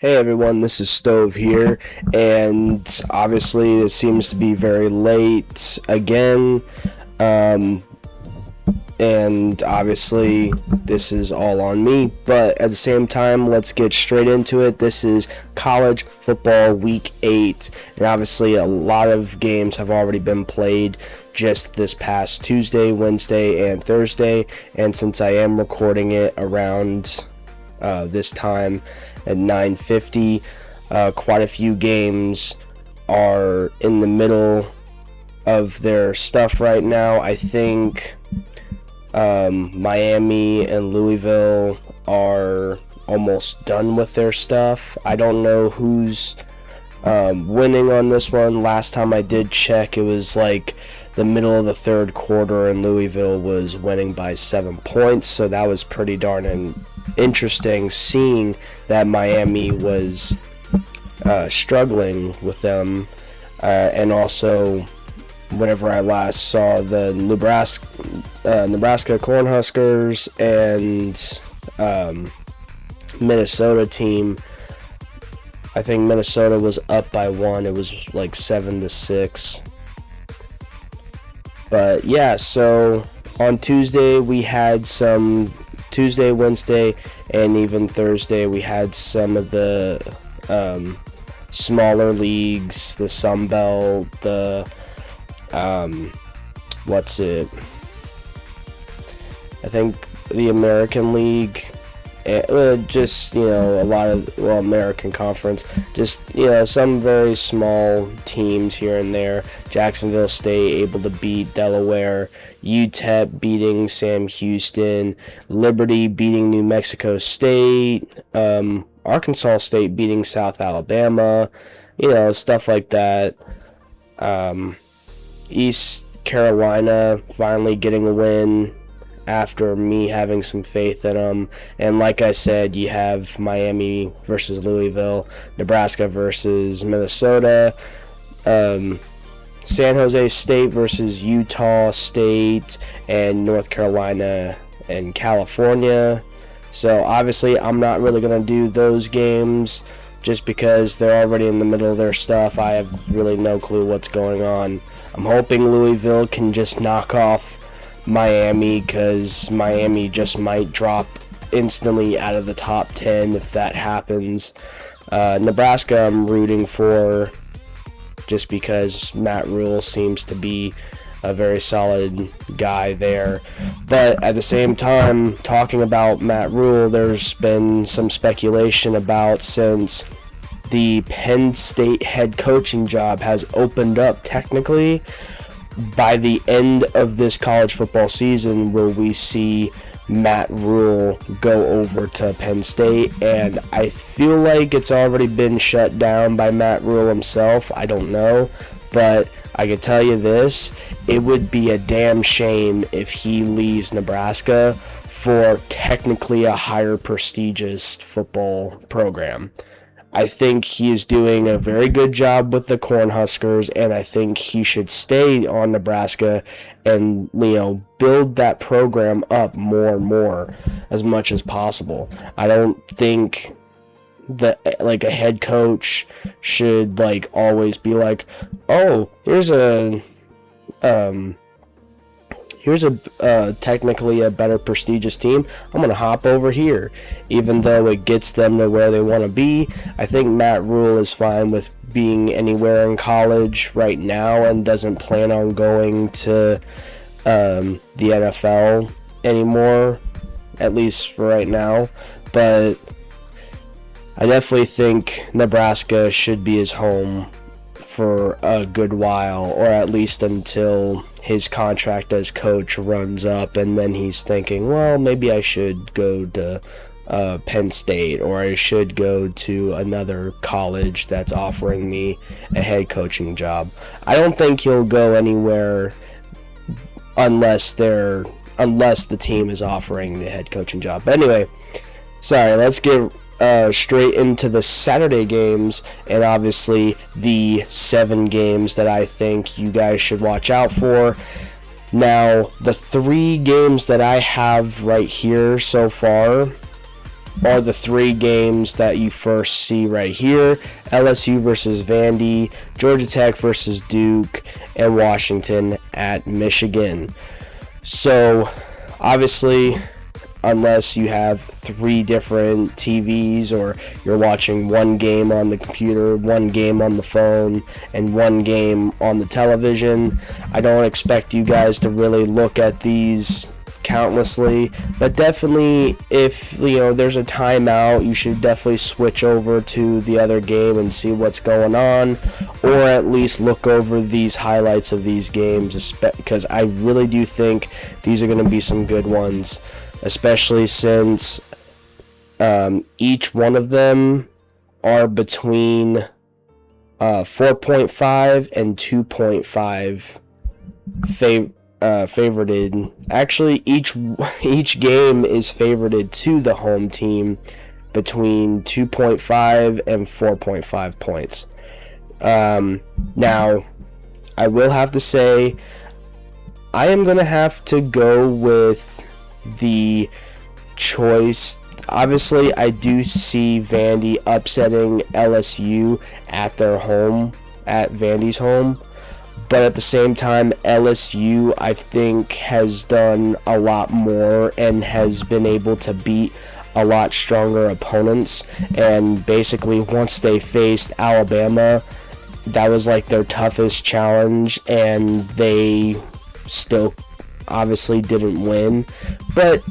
Hey everyone, this is Stove here, and obviously it seems to be very late again, um, and obviously this is all on me, but at the same time, let's get straight into it. This is college football week 8, and obviously a lot of games have already been played just this past Tuesday, Wednesday, and Thursday, and since I am recording it around this time at 9:50. Quite a few games are in the middle of their stuff right now. I think Miami and Louisville are almost done with their stuff. I don't know who's winning on this one. Last time I did check, it was like the middle of the third quarter, and Louisville was winning by 7 points, so that was pretty darn interesting, seeing that Miami was struggling with them, and also whenever I last saw the Nebraska Cornhuskers and Minnesota team, I think Minnesota was up by 1. It was like 7-6. But yeah, so on Tuesday we had some Tuesday, Wednesday, and even Thursday we had some of the smaller leagues, the Sun Belt, the I think the American League, just, a lot of, American Conference, just, some very small teams here and there. Jacksonville State able to beat Delaware, UTEP beating Sam Houston, Liberty beating New Mexico State, Arkansas State beating South Alabama, stuff like that. East Carolina finally getting a win after me having some faith in them. And like I said, you have Miami versus Louisville, Nebraska versus Minnesota, San Jose State versus Utah State, and North Carolina and California. So obviously I'm not really going to do those games just because they're already in the middle of their stuff. I have really no clue what's going on. I'm hoping Louisville can just knock off Miami, because Miami just might drop instantly out of the top 10 if that happens. Nebraska I'm rooting for just because Matt Rule seems to be a very solid guy there. But at the same time, talking about Matt Rule, there's been some speculation about, since the Penn State head coaching job has opened up technically, by the end of this college football season, will we see Matt Rule go over to Penn State? And I feel like it's already been shut down by Matt Rule himself. I don't know, but I can tell you this, it would be a damn shame if he leaves Nebraska for technically a higher prestigious football program. I think he is doing a very good job with the Cornhuskers, and I think he should stay on Nebraska and, build that program up more and more as much as possible. I don't think that, a head coach should, always be like, oh, here's a technically a better prestigious team, I'm going to hop over here, even though it gets them to where they want to be. I think Matt Rule is fine with being anywhere in college right now and doesn't plan on going to the NFL anymore, at least for right now. But I definitely think Nebraska should be his home for a good while, or at least until his contract as coach runs up, and then he's thinking, well, maybe I should go to Penn State, or I should go to another college that's offering me a head coaching job. I don't think he'll go anywhere unless the team is offering the head coaching job. But anyway, sorry, let's get straight into the Saturday games, and obviously the 7 games that I think you guys should watch out for. Now, the 3 games that I have right here so far are the three games that you first see right here: LSU versus Vandy, Georgia Tech versus Duke, and Washington at Michigan. So obviously, unless you have three different TVs, or you're watching one game on the computer, one game on the phone, and one game on the television, I don't expect you guys to really look at these countlessly, but definitely if there's a timeout, you should definitely switch over to the other game and see what's going on, or at least look over these highlights of these games, because I really do think these are going to be some good ones, especially since each one of them are between 4.5 and 2.5 favorited. Actually, each game is favorited to the home team between 2.5 and 4.5 points. Now, I will have to say, I am going to have to go with the choice. Obviously, I do see Vandy upsetting LSU at their home, at Vandy's home. But at the same time, LSU, I think, has done a lot more and has been able to beat a lot stronger opponents. And basically, once they faced Alabama, that was like their toughest challenge, and they still obviously didn't win. But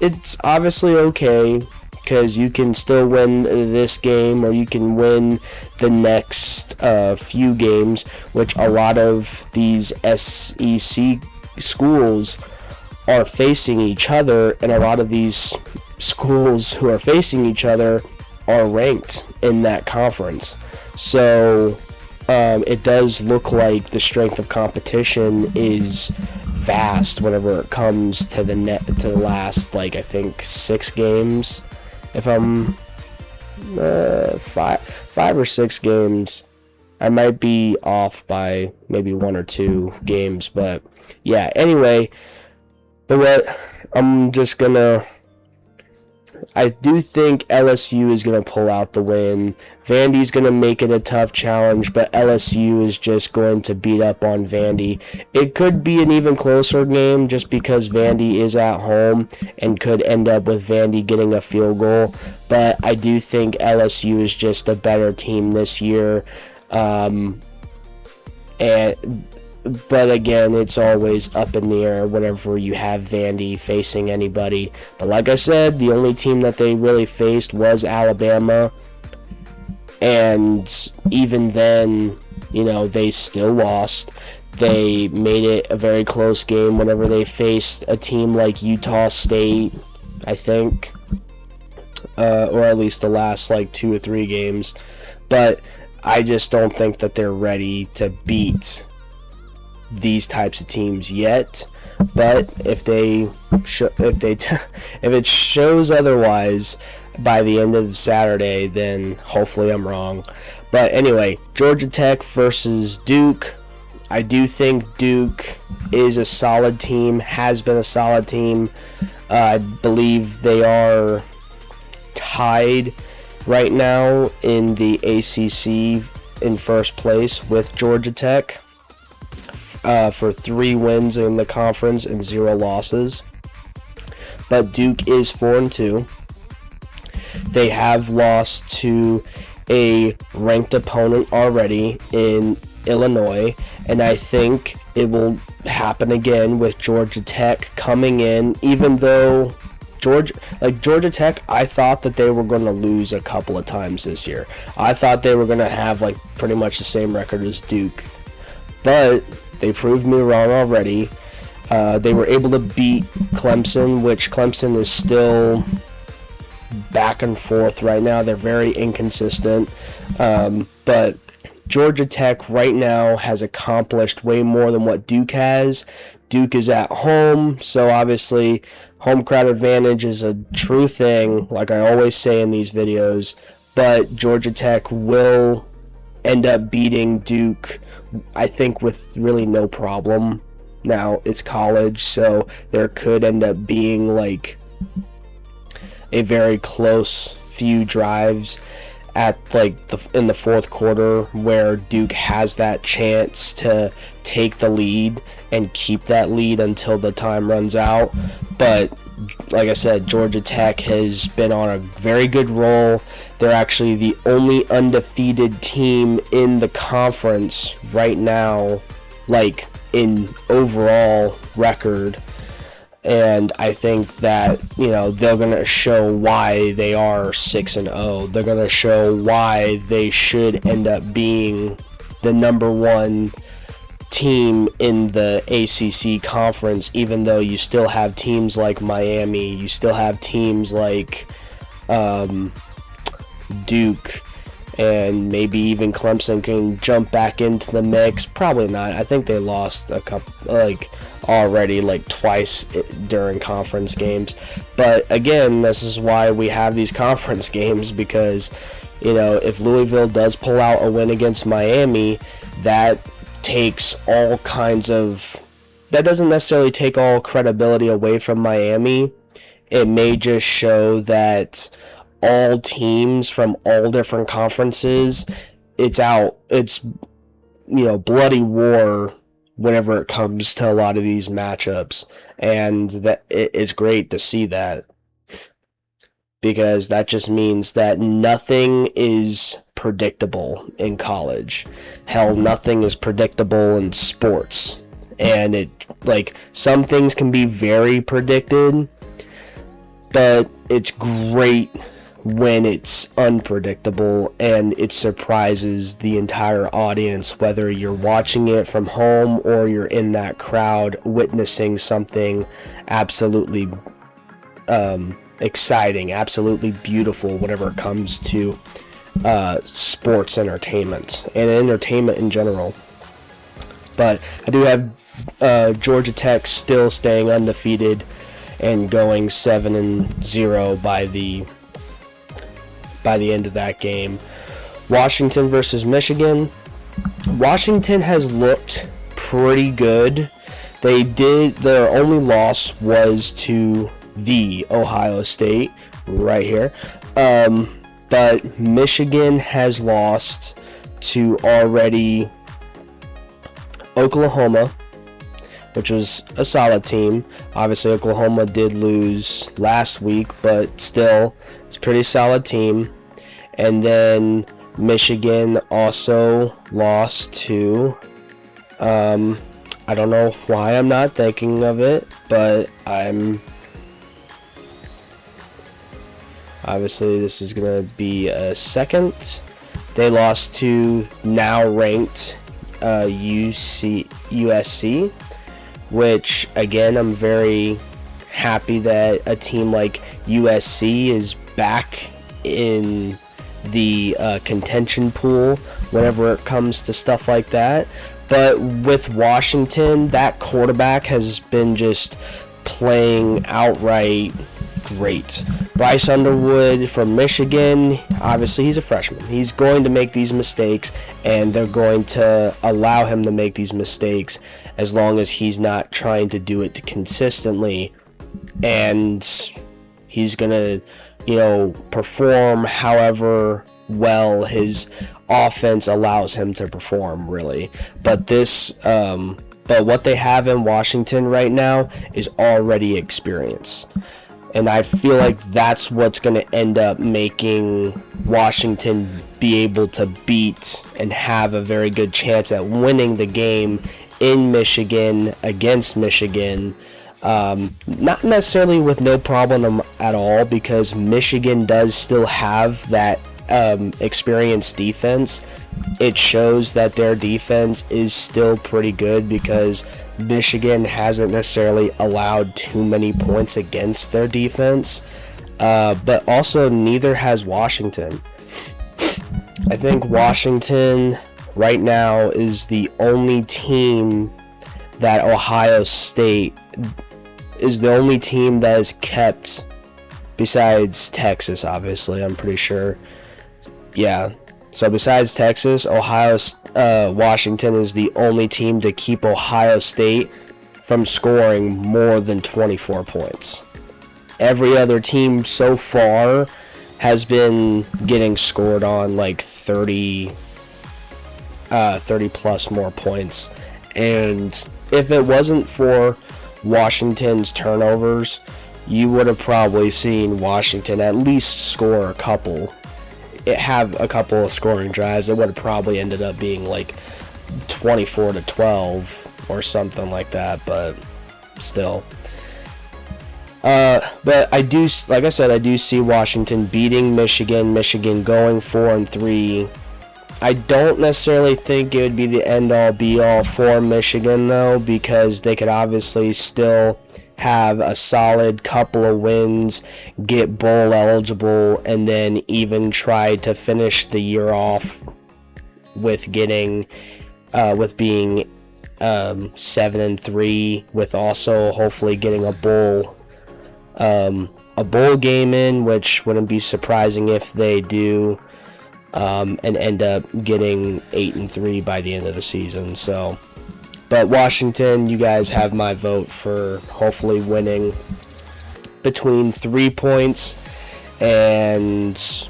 it's obviously okay, because you can still win this game, or you can win the next few games, which a lot of these SEC schools are facing each other, and a lot of these schools who are facing each other are ranked in that conference. So it does look like the strength of competition is vast whenever it comes to the last, like, I think 6 games. If I'm five or 6 games, I might be off by maybe 1 or 2 games, but yeah. Anyway, but what I do think LSU is going to pull out the win. Vandy's going to make it a tough challenge, but LSU is just going to beat up on Vandy. It could be an even closer game just because Vandy is at home, and could end up with Vandy getting a field goal. But I do think LSU is just a better team this year. But again, it's always up in the air whenever you have Vandy facing anybody. But like I said, the only team that they really faced was Alabama. And even then, they still lost. They made it a very close game whenever they faced a team like Utah State, I think. Or at least the last 2 or 3 games. But I just don't think that they're ready to beat these types of teams yet. But if it shows otherwise by the end of Saturday, then hopefully I'm wrong. But anyway, Georgia Tech versus Duke. I do think Duke is a solid team, has been a solid team. I believe they are tied right now in the ACC in first place with Georgia Tech for 3 wins in the conference and 0 losses. But Duke is 4-2. They have lost to a ranked opponent already in Illinois, and I think it will happen again with Georgia Tech coming in, even though Georgia Tech, I thought that they were going to lose a couple of times this year. I thought they were going to have pretty much the same record as Duke, but they proved me wrong already. They were able to beat Clemson, which Clemson is still back and forth right now. They're very inconsistent. But Georgia Tech right now has accomplished way more than what Duke has. Duke is at home, so obviously home crowd advantage is a true thing, like I always say in these videos. But Georgia Tech will end up beating Duke, I think, with really no problem. Now, it's college, so there could end up being a very close few drives at in the fourth quarter where Duke has that chance to take the lead and keep that lead until the time runs out. But like I said, Georgia Tech has been on a very good roll. They're actually the only undefeated team in the conference right now, like in overall record. And I think that, they're going to show why they are 6-0. They're going to show why they should end up being the number one team in the ACC conference, even though you still have teams like Miami, you still have teams like Duke, and maybe even Clemson can jump back into the mix. Probably not. I think they lost a couple, already twice during conference games. But again, this is why we have these conference games, because if Louisville does pull out a win against Miami, that doesn't necessarily take all credibility away from Miami. It may just show that all teams from all different conferences, it's bloody war whenever it comes to a lot of these matchups, and that it's great to see that, because that just means that nothing is predictable in college. Hell, nothing is predictable in sports. And some things can be very predicted, but it's great when it's unpredictable and it surprises the entire audience, whether you're watching it from home or you're in that crowd witnessing something absolutely exciting, absolutely beautiful whenever it comes to sports entertainment and entertainment in general. But I do have Georgia Tech still staying undefeated and going 7-0 by the end of that game. Washington versus Michigan. Washington has looked pretty good. Their only loss was to the Ohio State right here. But Michigan has lost to already Oklahoma, which was a solid team. Obviously, Oklahoma did lose last week, but still, it's a pretty solid team. And then Michigan also lost to, I don't know why I'm not thinking of it, but obviously this is going to be a second. They lost to now ranked USC, which again, I'm very happy that a team like USC is back in the contention pool whenever it comes to stuff like that. But with Washington, that quarterback has been just playing outright great. Bryce Underwood from Michigan, obviously he's a freshman. He's going to make these mistakes, and they're going to allow him to make these mistakes as long as he's not trying to do it consistently. And he's going to, perform however well his offense allows him to perform, really. But what they have in Washington right now is already experience. And I feel like that's what's going to end up making Washington be able to beat and have a very good chance at winning the game in Michigan against Michigan. Not necessarily with no problem at all, because Michigan does still have that experienced defense. It shows that their defense is still pretty good, because Michigan hasn't necessarily allowed too many points against their defense, but also neither has Washington. I think Washington right now is the only team that Ohio State is the only team that is kept, besides Texas, obviously, I'm pretty sure. Yeah. So besides Texas, Washington is the only team to keep Ohio State from scoring more than 24 points. every other team so far has been getting scored on like 30 plus more points. And if it wasn't for Washington's turnovers, you would have probably seen Washington at least score a couple. Have a couple of scoring drives. It would have probably ended up being like 24-12 or something like that, but still. But I do, like I said, I do see Washington beating Michigan. Michigan going 4-3. I don't necessarily think it would be the end-all, be-all for Michigan, though, because they could obviously still have a solid couple of wins, get bowl eligible, and then even try to finish the year off with getting, with being 7-3, with also hopefully getting a bowl game in, which wouldn't be surprising if they do, and end up getting 8-3 by the end of the season. So, but Washington, you guys have my vote for hopefully winning between 3 points and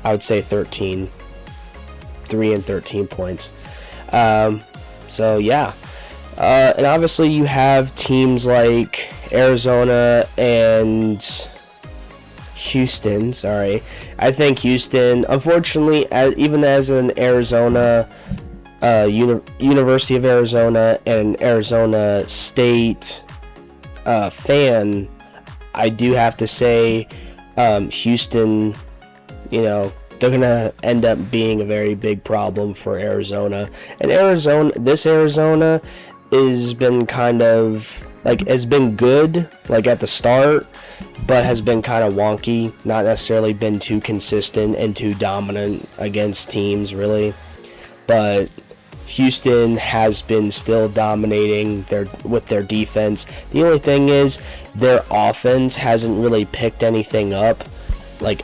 I would say 13. 3 and 13 points. So yeah. And obviously you have teams like Arizona and Houston. Sorry. I think Houston, unfortunately, even as an Arizona, University of Arizona and Arizona State fan, I do have to say Houston, they're going to end up being a very big problem for Arizona. And this Arizona has been kind of, has been good, at the start, but has been kind of wonky, not necessarily been too consistent and too dominant against teams, really. But Houston has been still dominating with their defense. The only thing is, their offense hasn't really picked anything up,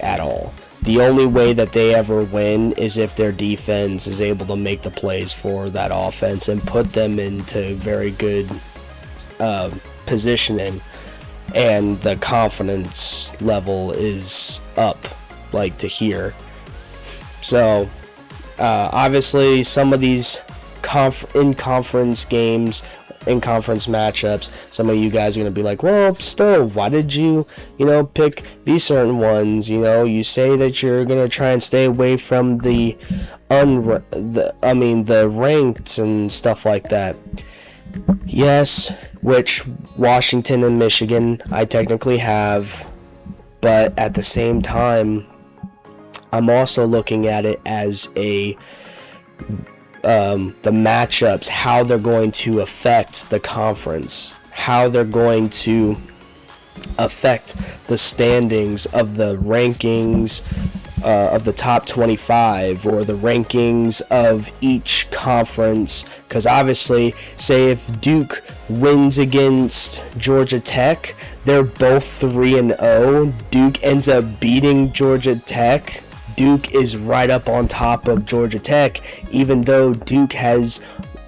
at all. The only way that they ever win is if their defense is able to make the plays for that offense and put them into very good positioning, and the confidence level is up, to here. So, obviously, some of these in-conference games, in-conference matchups, some of you guys are going to be like, well, Stove, why did you, pick these certain ones? You say that you're going to try and stay away from the ranked and stuff like that. Yes, which Washington and Michigan I technically have, but at the same time, I'm also looking at it as the matchups, how they're going to affect the conference, how they're going to affect the standings of the rankings of the top 25, or the rankings of each conference. Because obviously, say if Duke wins against Georgia Tech, they're both 3-0. Duke ends up beating Georgia Tech. Duke is right up on top of Georgia Tech, even though Duke has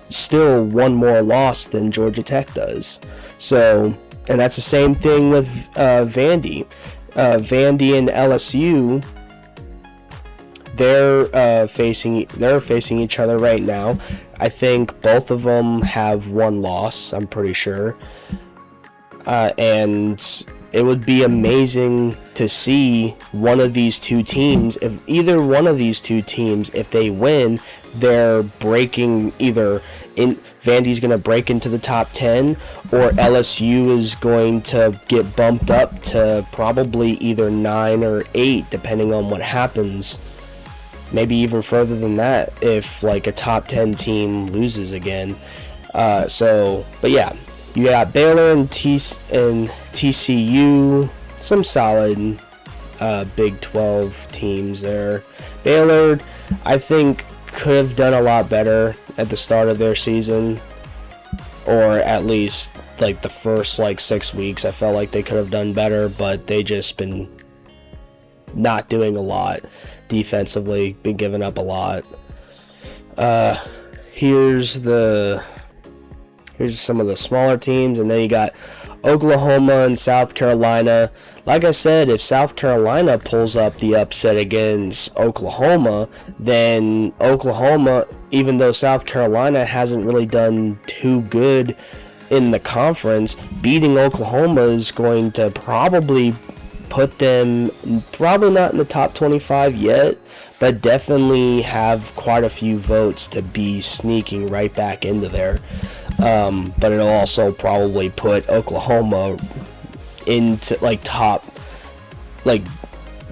still one more loss than Georgia Tech does. So, and that's the same thing with Vandy. Vandy and LSU, they're facing each other right now. I think both of them have one loss, I'm pretty sure. And it would be amazing to see one of these two teams, if either one of these two teams, if they win, they're breaking Vandy's going to break into the top 10, or LSU is going to get bumped up to probably either 9 or 8, depending on what happens. Maybe even further than that if a top 10 team loses again. But yeah, you got Baylor and TCU, some solid Big 12 teams there. Baylor, I think, could have done a lot better at the start of their season, or at least the first 6 weeks. I felt like they could have done better, but they just been not doing a lot defensively, been giving up a lot. Here's some of the smaller teams, and then you got Oklahoma and South Carolina. Like I said, if South Carolina pulls up the upset against Oklahoma, then Oklahoma, even though South Carolina hasn't really done too good in the conference, beating Oklahoma is going to probably put them, probably not in the top 25 yet, but definitely have quite a few votes to be sneaking right back into there. But it'll also probably put Oklahoma into like top, like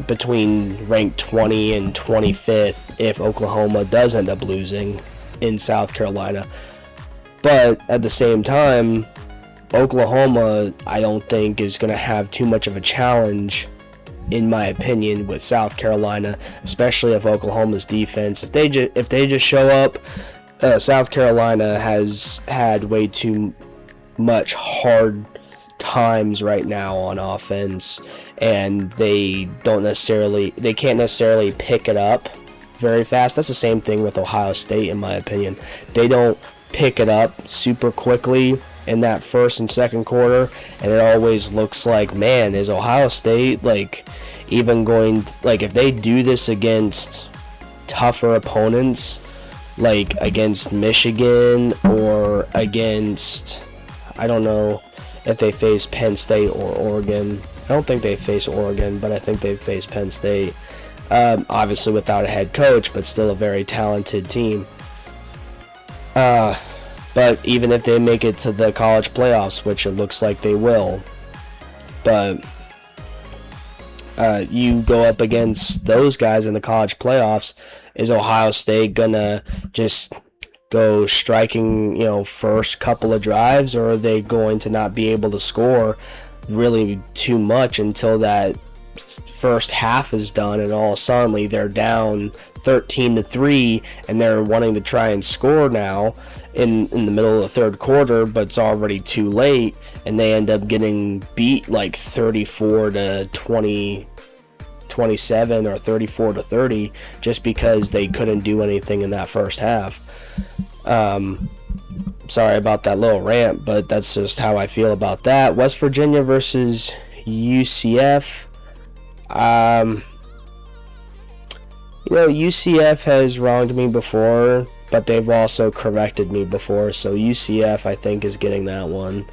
between ranked 20 and 25th if Oklahoma does end up losing in South Carolina. But at the same time, Oklahoma, I don't think, is going to have too much of a challenge, in my opinion, with South Carolina, especially if Oklahoma's defense, if they just show up. South Carolina has had way too much hard times right now on offense, and they can't necessarily pick it up very fast. That's the same thing with Ohio State, in my opinion. They don't pick it up super quickly in that first and second quarter, and it always looks like, man, is Ohio State even going, if they do this against tougher opponents, like against Michigan or against, I don't know if they face Penn State or Oregon. I don't think they face Oregon, but I think they face Penn State. Obviously without a head coach, but still a very talented team. But even if they make it to the college playoffs, which it looks like they will, but you go up against those guys in the college playoffs, is Ohio State gonna just go striking, first couple of drives, or are they going to not be able to score really too much until that first half is done, and all suddenly they're down 13-3 and they're wanting to try and score now in the middle of the third quarter, but it's already too late, and they end up getting beat 34-27 or 34-30 just because they couldn't do anything in that first half. Sorry about that little rant, but that's just how I feel about that. West Virginia versus UCF. UCF has wronged me before, but they've also corrected me before, so UCF, I think, is getting that one.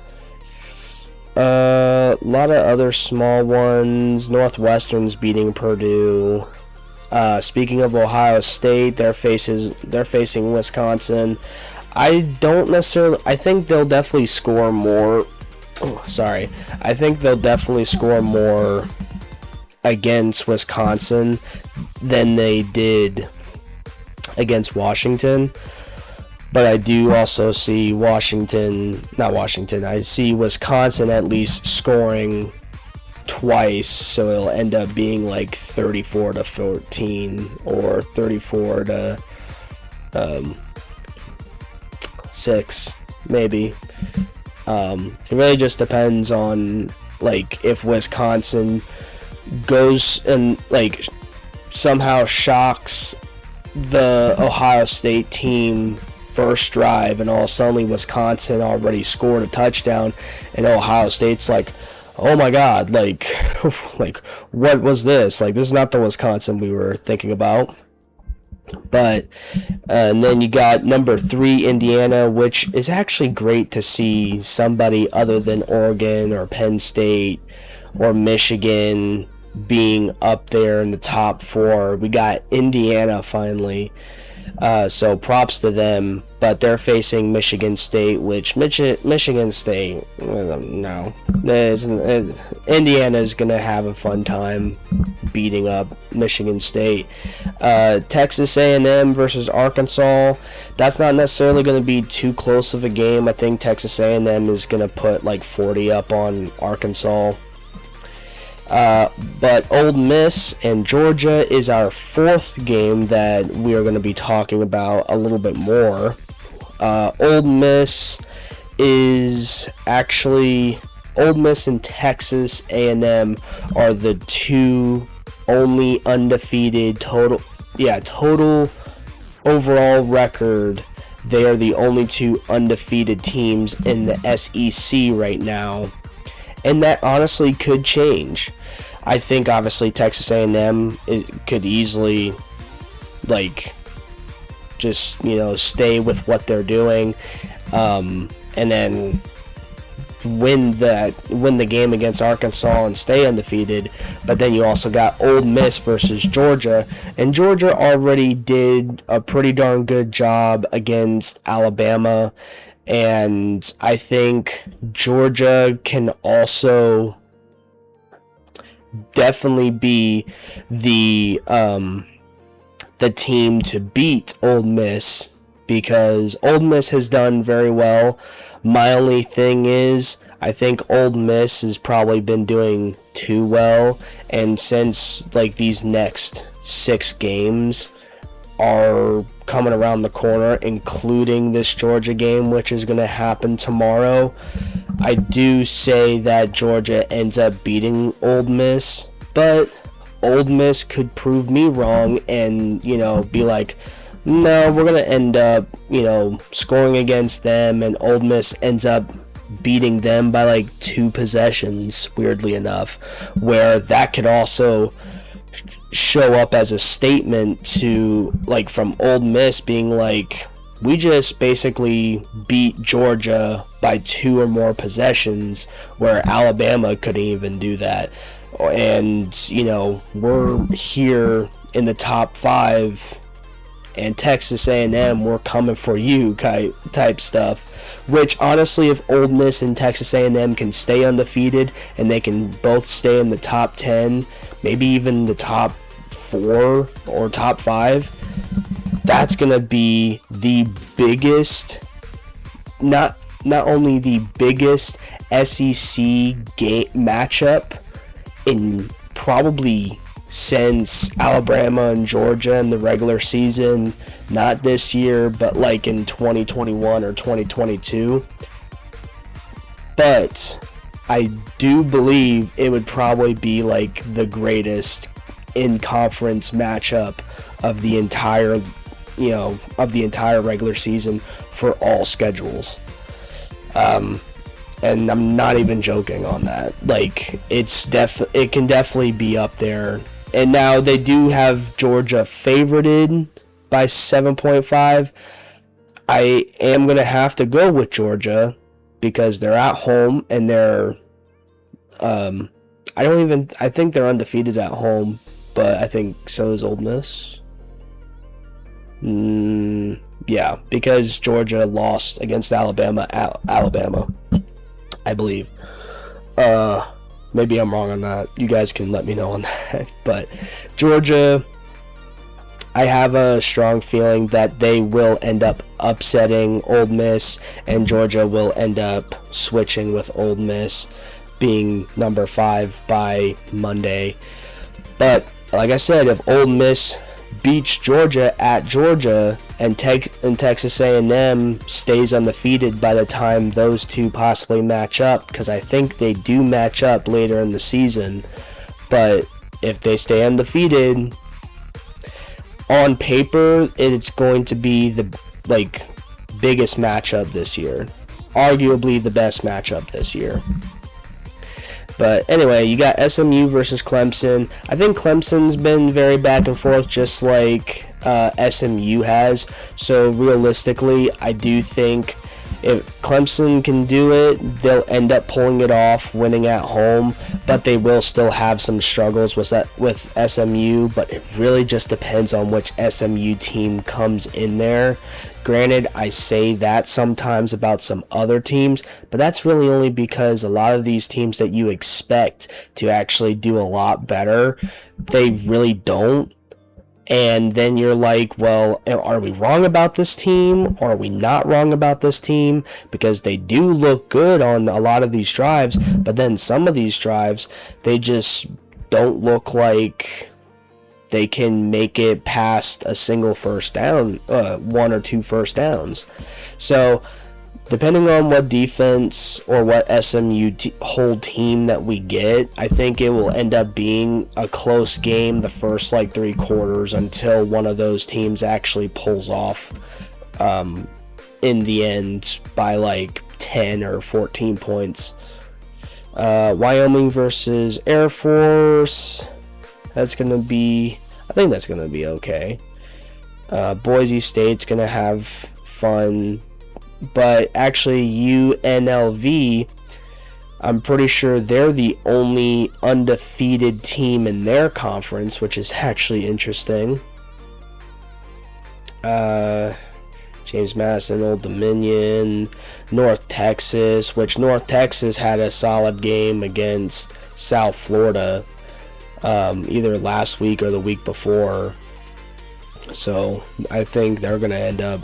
A lot of other small ones. Northwestern's beating Purdue. Speaking of Ohio State, they're facing Wisconsin. I think they'll definitely score more. I think they'll definitely score more against Wisconsin than they did against Washington. But I do also see I see Wisconsin at least scoring twice, so it'll end up being 34-14 or 34-6, maybe. It really just depends on if Wisconsin goes and somehow shocks the Ohio State team first drive, and all suddenly Wisconsin already scored a touchdown, and Ohio State's oh my god, what was this? This is not the Wisconsin we were thinking about. But and then you got number 3 Indiana, which is actually great to see somebody other than Oregon or Penn State or Michigan being up there in the top 4. We got Indiana finally, so props to them. But they're facing Michigan State, which Michigan State, no, Indiana is gonna have a fun time beating up Michigan State. Texas A&M versus Arkansas. That's not necessarily going to be too close of a game. I think Texas A&M is going to put 40 up on Arkansas. But Ole Miss and Georgia is our 4th game that we are going to be talking about a little bit more. Ole Miss and Texas A&M are the 2 only undefeated total overall record. They are the only 2 undefeated teams in the SEC right now. and that honestly could change. I think obviously Texas A&M could easily just stay with what they're doing, and then win the game against Arkansas and stay undefeated. But then you also got Ole Miss versus Georgia, and Georgia already did a pretty darn good job against Alabama, and I think Georgia can also definitely be the team to beat Ole Miss, because Ole Miss has done very well. My only thing is, I think Ole Miss has probably been doing too well, and since these next 6 games are coming around the corner, including this Georgia game, which is going to happen tomorrow, I do say that Georgia ends up beating Ole Miss, but Ole Miss could prove me wrong and, be like, no, we're going to end up, scoring against them, and Ole Miss ends up beating them by 2 possessions, weirdly enough, where that could also show up as a statement to, from Ole Miss being we just basically beat Georgia by 2 or more possessions, where Alabama couldn't even do that. And, we're here in the top 5, and Texas A&M, we're coming for you type stuff. Which, honestly, if Ole Miss and Texas A&M can stay undefeated, and they can both stay in the top 10, maybe even the top 4 or top 5, that's going to be the biggest, not only the biggest SEC game matchup in probably since Alabama and Georgia in the regular season, not this year, but in 2021 or 2022. But I do believe it would probably be the greatest in-conference matchup of the entire, regular season for all schedules. And I'm not even joking on that. It can definitely be up there. And now they do have Georgia favorited by 7.5. I am going to have to go with Georgia because they're at home, and they're I think they're undefeated at home, but I think so is Ole Miss. Yeah, because Georgia lost against Alabama at Alabama, I believe. Maybe I'm wrong on that. You guys can let me know on that. But Georgia, I have a strong feeling that they will end up upsetting Ole Miss, and Georgia will end up switching with Ole Miss being number 5 by Monday. But like I said, if Ole Miss beats Georgia at Georgia, and Texas A&M stays undefeated by the time those two possibly match up, because I think they do match up later in the season, but if they stay undefeated, on paper it's going to be the biggest matchup this year, arguably the best matchup this year. But anyway, you got SMU versus Clemson. I think Clemson's been very back and forth, just like SMU has. So realistically, I do think if Clemson can do it, they'll end up pulling it off, winning at home. But they will still have some struggles with SMU. But it really just depends on which SMU team comes in there. Granted, I say that sometimes about some other teams, but that's really only because a lot of these teams that you expect to actually do a lot better, they really don't. And then you're like, well, are we wrong about this team, or are we not wrong about this team? Because they do look good on a lot of these drives, but then some of these drives, they just don't look like they can make it past a single first down, 1 or 2 first downs. So depending on what defense or what SMU whole team that we get, I think it will end up being a close game the first 3 quarters until one of those teams actually pulls off in the end by 10 or 14 points. Wyoming versus Air Force. I think that's going to be okay. Boise State's going to have fun. But actually, UNLV, I'm pretty sure they're the only undefeated team in their conference, which is actually interesting. James Madison, Old Dominion, North Texas, which North Texas had a solid game against South Florida either last week or the week before. So I think they're going to end up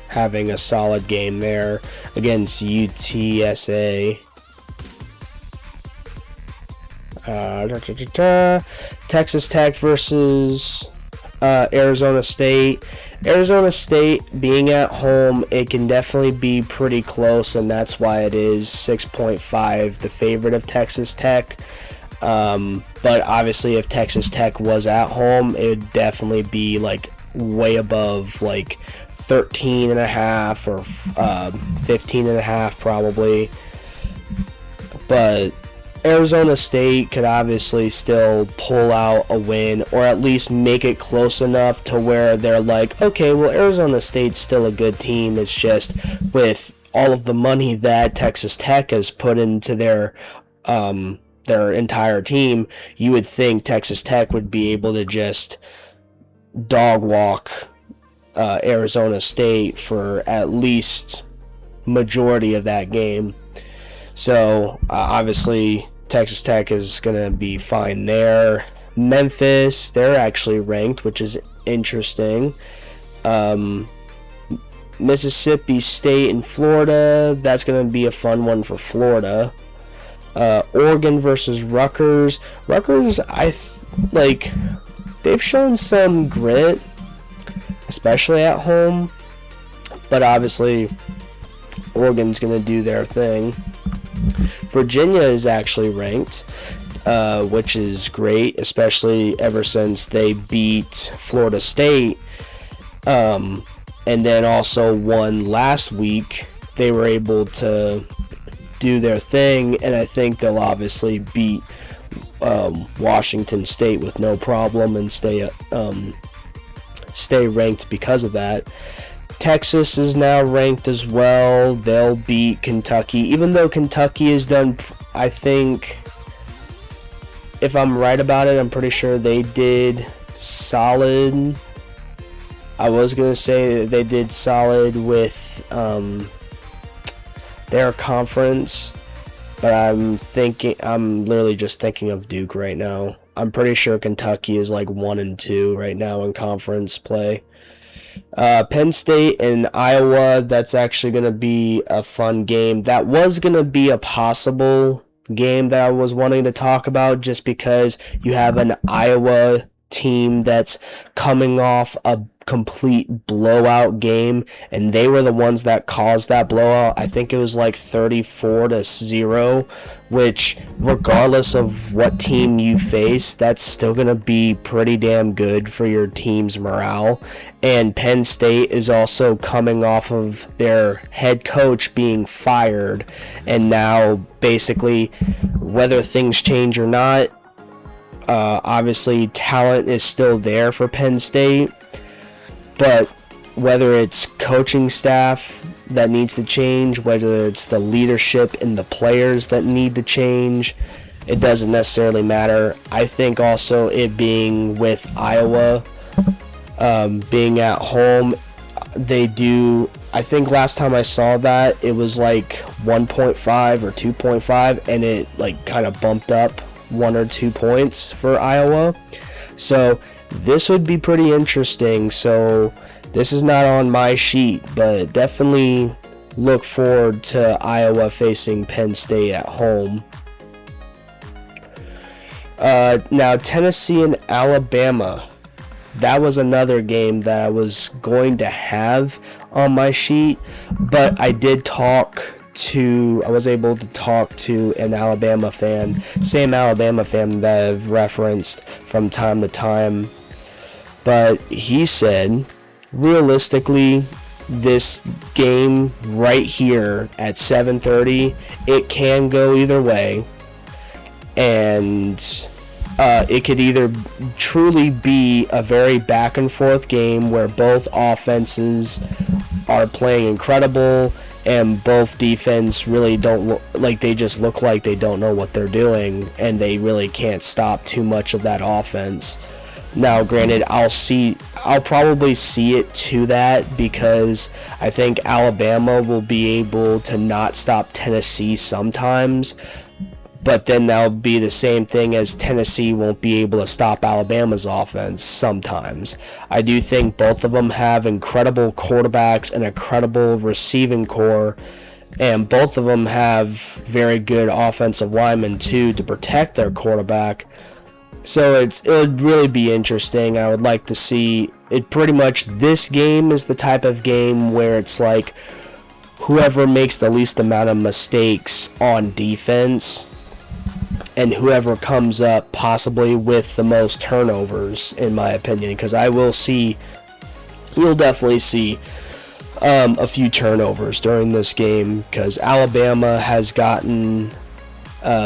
having a solid game there against UTSA. Texas Tech versus Arizona State. Arizona State being at home, it can definitely be pretty close, and that's why it is 6.5 the favorite of Texas Tech. But obviously if Texas Tech was at home, it would definitely be like way above like 13.5 or 15.5 probably. But Arizona State could obviously still pull out a win, or at least make it close enough to where they're like, okay, well, Arizona State's still a good team. It's just with all of the money that Texas Tech has put into their entire team, you would think Texas Tech would be able to just dog walk Arizona State for at least majority of that game. So obviously Texas Tech is going to be fine there. Memphis, they're actually ranked, which is interesting. Mississippi State and Florida, that's going to be a fun one for Florida. Oregon versus Rutgers. Rutgers, they've shown some grit, especially at home, but obviously Oregon's going to do their thing. Virginia is actually ranked, which is great, especially ever since they beat Florida State, and then also won last week. They were able to do their thing, and I think they'll obviously beat Washington State with no problem and stay ranked because of that. Texas is now ranked as well. They'll beat Kentucky, even though Kentucky has done, I think, if I'm right about it, I'm pretty sure they did solid. I was going to say that they did solid with their conference, but I'm literally just thinking of Duke right now. I'm pretty sure Kentucky is like 1-2 right now in conference play. Penn State and Iowa, that's actually going to be a fun game. That was going to be a possible game that I was wanting to talk about, just because you have an Iowa team that's coming off a complete blowout game, and they were the ones that caused that blowout. I think it was like 34-0, which regardless of what team you face, that's still going to be pretty damn good for your team's morale. And Penn State is also coming off of their head coach being fired, and now basically, whether things change or not, obviously talent is still there for Penn State, but whether it's coaching staff that needs to change, whether it's the leadership and the players that need to change, it doesn't necessarily matter. I think also it being with Iowa, being at home, they do, I think last time I saw that, it was like 1.5 or 2.5, and it like kind of bumped up 1 or 2 points for Iowa. So this would be pretty interesting. So this is not on my sheet, but definitely look forward to Iowa facing Penn State at home. Now Tennessee and Alabama. That was another game that I was going to have on my sheet, but I was able to talk to an Alabama fan, same Alabama fan that I've referenced from time to time, but he said, realistically, this game right here at 7:30. It can go either way, and it could either truly be a very back and forth game where both offenses are playing incredible and both defense really don't look like they just look like they don't know what they're doing, and they really can't stop too much of that offense. Now, granted, I'll probably see it to that because I think Alabama will be able to not stop Tennessee sometimes, but then that'll be the same thing as Tennessee won't be able to stop Alabama's offense sometimes. I do think both of them have incredible quarterbacks and a incredible receiving core, and both of them have very good offensive linemen too to protect their quarterback. So it would really be interesting. I would like to see it. Pretty much this game is the type of game where it's like whoever makes the least amount of mistakes on defense and whoever comes up possibly with the most turnovers, in my opinion, because you'll definitely see a few turnovers during this game, because Alabama has gotten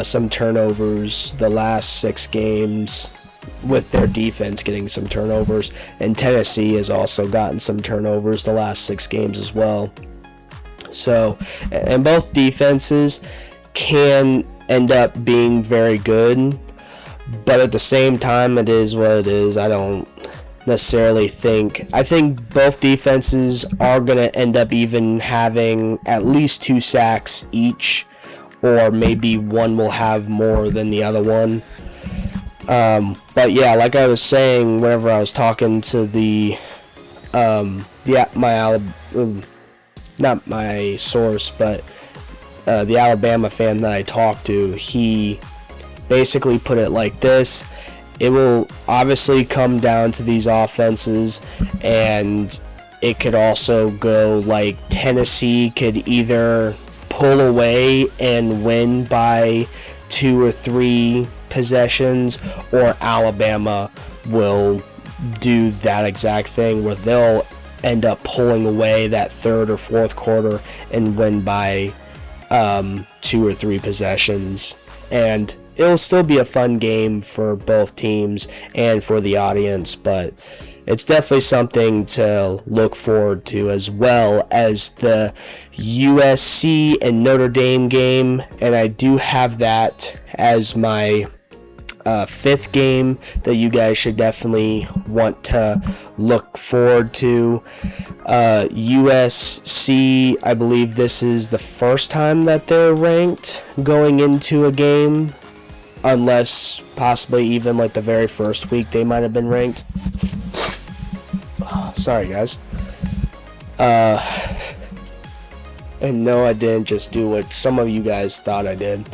some turnovers the last 6 games with their defense getting some turnovers, and Tennessee has also gotten some turnovers the last 6 games as well. So, and both defenses can end up being very good, but at the same time, it is what it is. I don't necessarily I think both defenses are going to end up even having at least 2 sacks each, or maybe one will have more than the other one. But yeah, like I was saying, whenever I was talking to not my source, but the Alabama fan that I talked to, he basically put it like this: it will obviously come down to these offenses, and it could also go like Tennessee could either pull away and win by 2 or 3 possessions, or Alabama will do that exact thing where they'll end up pulling away that 3rd or 4th quarter and win by 2 or 3 possessions. And it'll still be a fun game for both teams and for the audience, but it's definitely something to look forward to, as well as the USC and Notre Dame game. And I do have that as my 5th game that you guys should definitely want to look forward to. USC, I believe this is the first time that they're ranked going into a game, unless possibly even like the very first week they might have been ranked. Sorry, guys. And no, I didn't just do what some of you guys thought I did.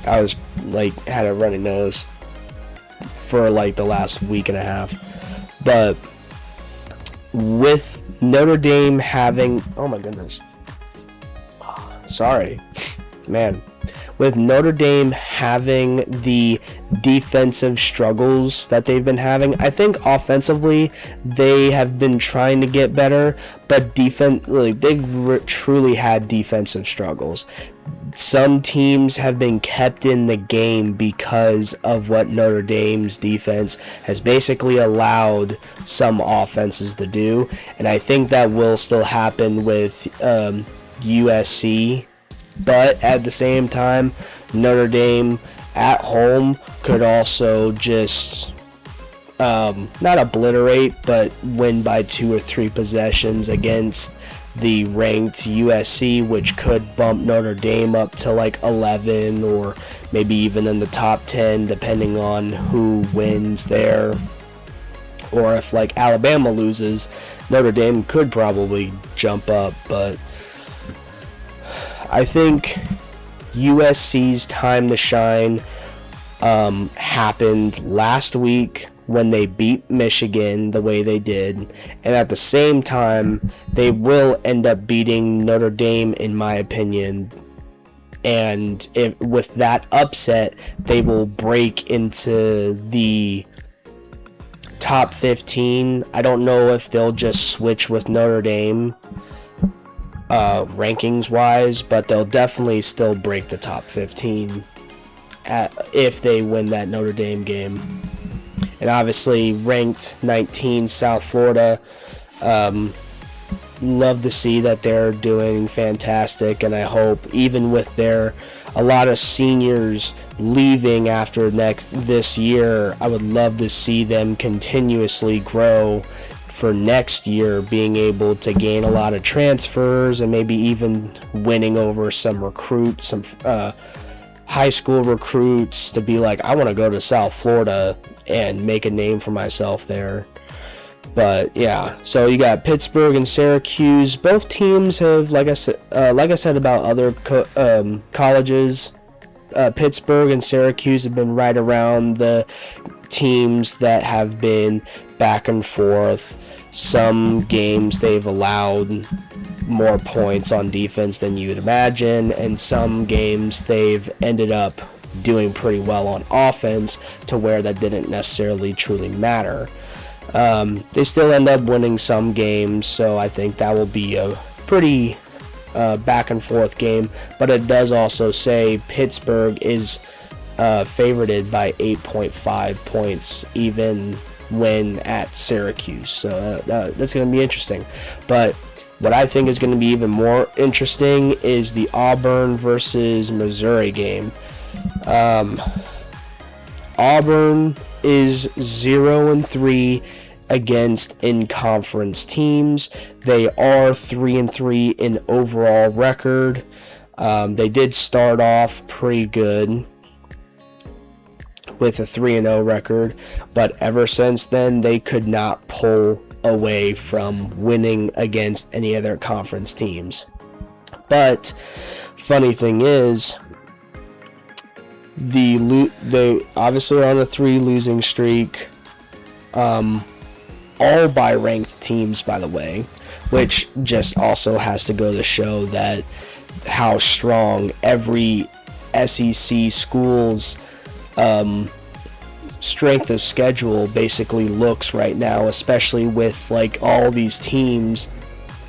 I was like, had a runny nose for like the last week and a half. But with Notre Dame having, oh my goodness. Sorry, man. With Notre Dame having the defensive struggles that they've been having, I think offensively they have been trying to get better, but they've truly had defensive struggles. Some teams have been kept in the game because of what Notre Dame's defense has basically allowed some offenses to do, and I think that will still happen with USC. But at the same time, Notre Dame at home could also just not obliterate, but win by 2 or 3 possessions against the ranked USC, which could bump Notre Dame up to like 11 or maybe even in the top 10, depending on who wins there. Or if like Alabama loses, Notre Dame could probably jump up, but I think USC's time to shine happened last week when they beat Michigan the way they did, and at the same time they will end up beating Notre Dame, in my opinion, and with that upset they will break into the top 15. I don't know if they'll just switch with Notre Dame rankings wise, but they'll definitely still break the top 15 if they win that Notre Dame game. And obviously ranked 19 South Florida, love to see that they're doing fantastic, and I hope even with a lot of seniors leaving after this year, I would love to see them continuously grow for next year, being able to gain a lot of transfers and maybe even winning over some recruits, some high school recruits, to be like, I want to go to South Florida and make a name for myself there. But yeah, so you got Pittsburgh and Syracuse. Both teams have, like I said about other colleges, Pittsburgh and Syracuse have been right around the teams that have been back and forth. Some games they've allowed more points on defense than you'd imagine, and some games they've ended up doing pretty well on offense to where that didn't necessarily truly matter. They still end up winning some games, so I think that will be a pretty back and forth game, but it does also say Pittsburgh is favorited by 8.5 points even when at Syracuse, so that's going to be interesting. But what I think is going to be even more interesting is the Auburn versus Missouri game. Auburn is 0-3 against in-conference teams. They are 3-3 in overall record. They did start off pretty good with a 3-0 record, but ever since then they could not pull away from winning against any other conference teams. But funny thing is, they obviously are on a 3 losing streak, all by ranked teams, by the way, which just also has to go to show that how strong every SEC school's strength of schedule basically looks right now, especially with like all these teams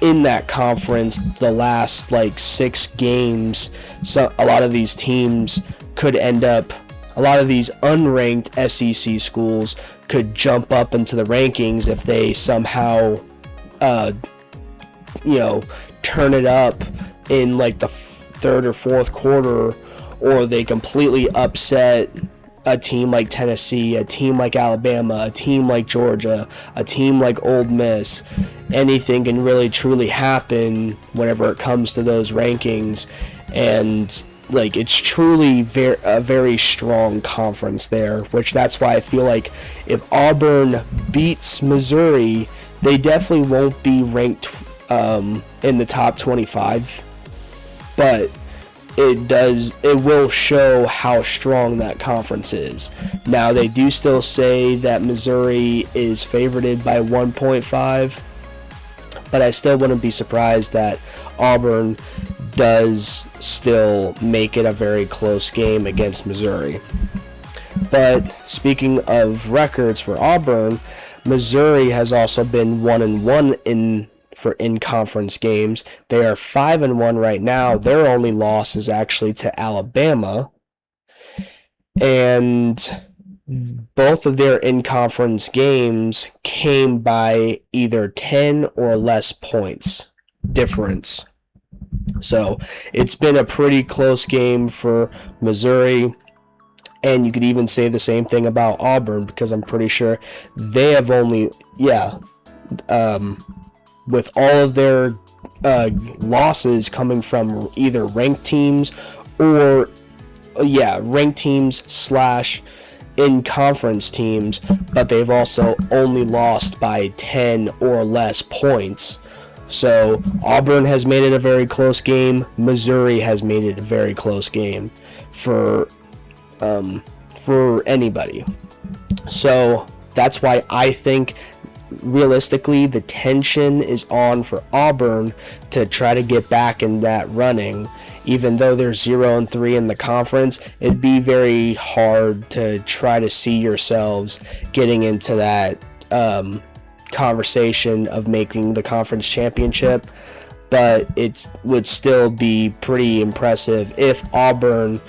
in that conference. The last like 6 games, so a lot of these teams could end up, a lot of these unranked SEC schools could jump up into the rankings if they somehow turn it up in like the third or fourth quarter, or they completely upset a team like Tennessee, a team like Alabama, a team like Georgia, a team like Ole Miss. Anything can really truly happen whenever it comes to those rankings, and like it's truly a very strong conference there, which that's why I feel like if Auburn beats Missouri, they definitely won't be ranked in the top 25, but it will show how strong that conference is. Now, they do still say that Missouri is favorited by 1.5, but I still wouldn't be surprised that Auburn does still make it a very close game against Missouri. But speaking of records for Auburn, Missouri has also been 1-1 in conference games. They are 5-1 right now. Their only loss is actually to Alabama, and both of their in-conference games came by either 10 or less points difference. So it's been a pretty close game for Missouri, and you could even say the same thing about Auburn, because I'm pretty sure they have only, with all of their losses coming from either ranked teams or ranked teams / in-conference teams, but they've also only lost by 10 or less points. So Auburn has made it a very close game. Missouri has made it a very close game for anybody. So that's why I think realistically the tension is on for Auburn to try to get back in that running. Even though they're 0-3 in the conference, it'd be very hard to try to see yourselves getting into that conversation of making the conference championship. but it would still be pretty impressive if Auburn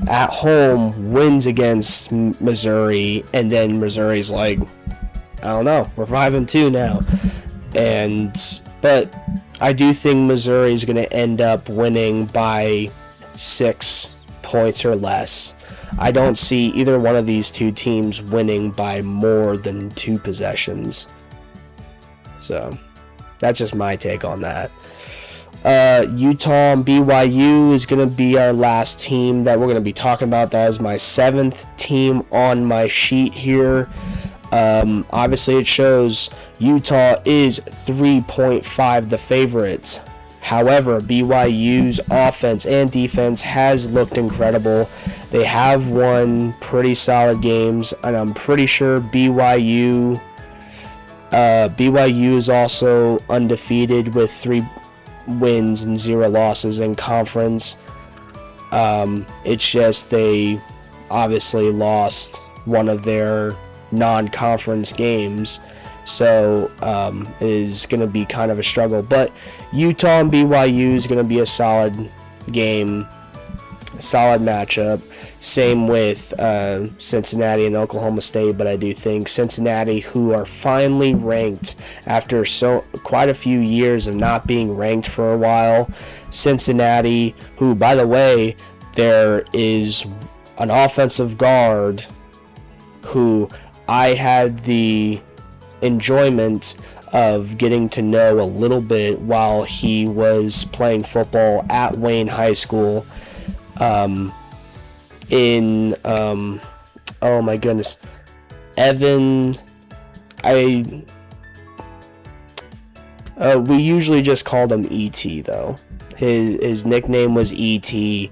at home wins against Missouri, and then Missouri's like, I don't know, we're 5-2 now. But I do think Missouri is going to end up winning by 6 points or less. I don't see either one of these two teams winning by more than 2 possessions. So that's just my take on that. Utah and BYU is going to be our last team that we're going to be talking about. That is my 7th team on my sheet here. Obviously it shows Utah is 3.5 the favorites. However, BYU's offense and defense has looked incredible. They have won pretty solid games, and I'm pretty sure BYU is also undefeated with 3 wins and 0 losses in conference. It's just they obviously lost one of their non-conference games, so it is going to be kind of a struggle. But Utah and BYU is going to be a solid game, solid matchup. Same with Cincinnati and Oklahoma State, but I do think Cincinnati, who are finally ranked after quite a few years of not being ranked for a while, Cincinnati, who, by the way, there is an offensive guard who I had the enjoyment of getting to know a little bit while he was playing football at Wayne High School. Oh my goodness, Evan, we usually just called him E.T. though. His nickname was E.T.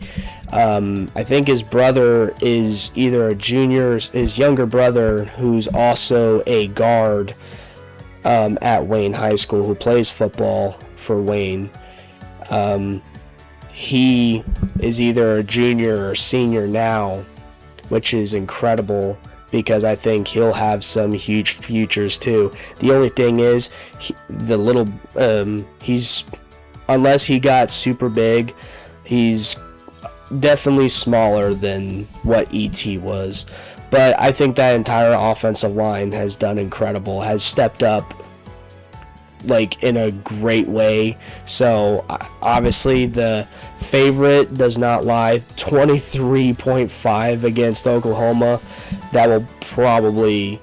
I think his brother is either a junior, his younger brother, who's also a guard at Wayne High School, who plays football for Wayne. He is either a junior or senior now, which is incredible because I think he'll have some huge futures too. The only thing is, he's, unless he got super big, he's definitely smaller than what E.T. was. But I think that entire offensive line has done incredible, has stepped up like in a great way. So obviously the favorite does not lie. 23.5 against Oklahoma. That will probably,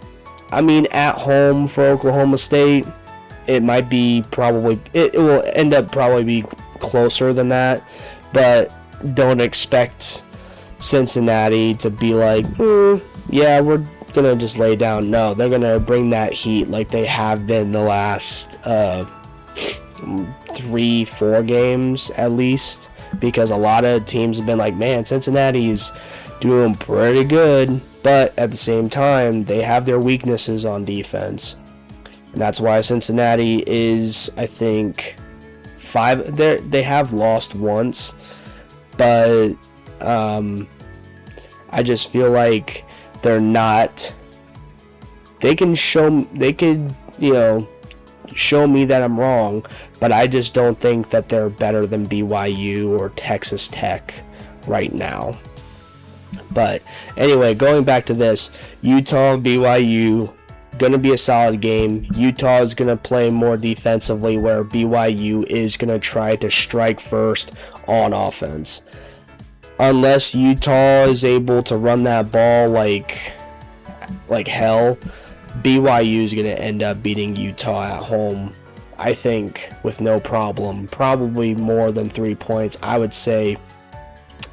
at home for Oklahoma State, it might be probably, it will end up probably be closer than that, but don't expect Cincinnati to be like, yeah, we're gonna just lay down. No, they're gonna bring that heat like they have been the last 3-4 games at least, because a lot of teams have been like, man, Cincinnati's doing pretty good, but at the same time they have their weaknesses on defense, and that's why Cincinnati is, I think, 5. They have lost once, but I just feel like they're not. They could show me that I'm wrong, but I just don't think that they're better than BYU or Texas Tech right now. But anyway, going back to this, Utah and BYU, gonna be a solid game. Utah is gonna play more defensively, where BYU is gonna try to strike first on offense. Unless Utah is able to run that ball like hell, BYU is going to end up beating Utah at home, I think, with no problem. Probably more than 3 points. I would say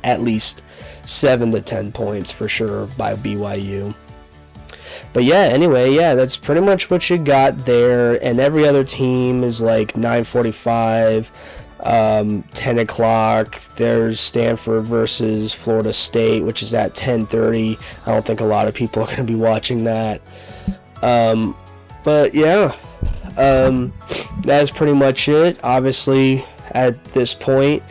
at least 7 to 10 points for sure by BYU. But yeah, anyway, that's pretty much what you got there. And every other team is like 9:45. 10 o'clock, there's Stanford versus Florida State, which is at 10:30. I don't think a lot of people are going to be watching that. But yeah, that's pretty much it. Obviously, at this point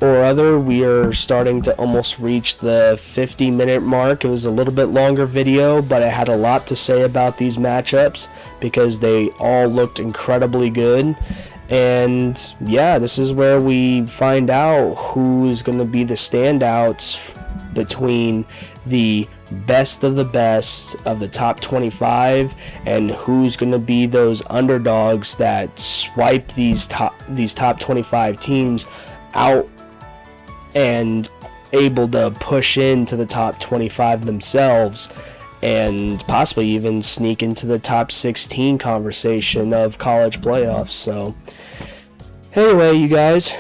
or other, we are starting to almost reach the 50-minute mark. It was a little bit longer video, but I had a lot to say about these matchups because they all looked incredibly good. And yeah, this is where we find out who's going to be the standouts between the best of the top 25 and who's going to be those underdogs that swipe these top 25 teams out and able to push into the top 25 themselves and possibly even sneak into the top 16 conversation of college playoffs. So anyway, you guys,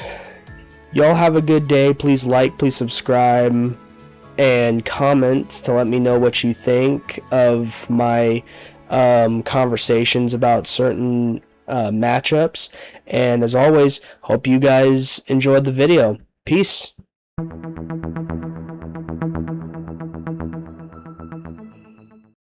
y'all have a good day. Please like, please subscribe, and comment to let me know what you think of my conversations about certain matchups. And as always, hope you guys enjoyed the video. Peace.